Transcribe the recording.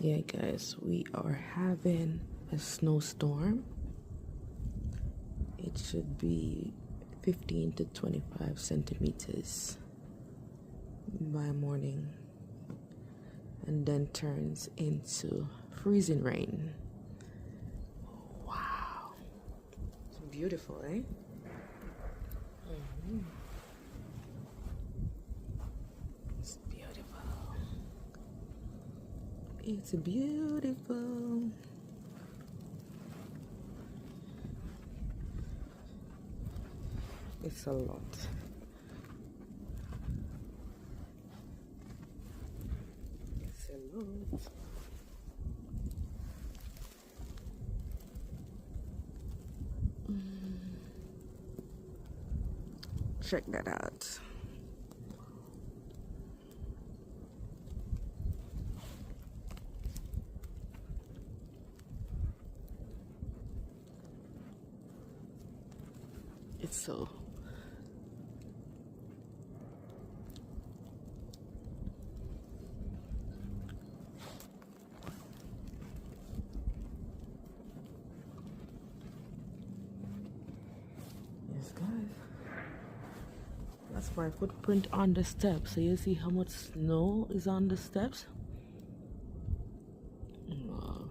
Yeah, guys, we are having a snowstorm. It should be 15 to 25 centimeters by morning and then turns into freezing rain. Wow. It's beautiful, eh? It's beautiful. It's beautiful. It's a lot. It's a lot. Check that out. It's so yes, guys. That's my footprint on the steps. So you see how much snow is on the steps? Wow.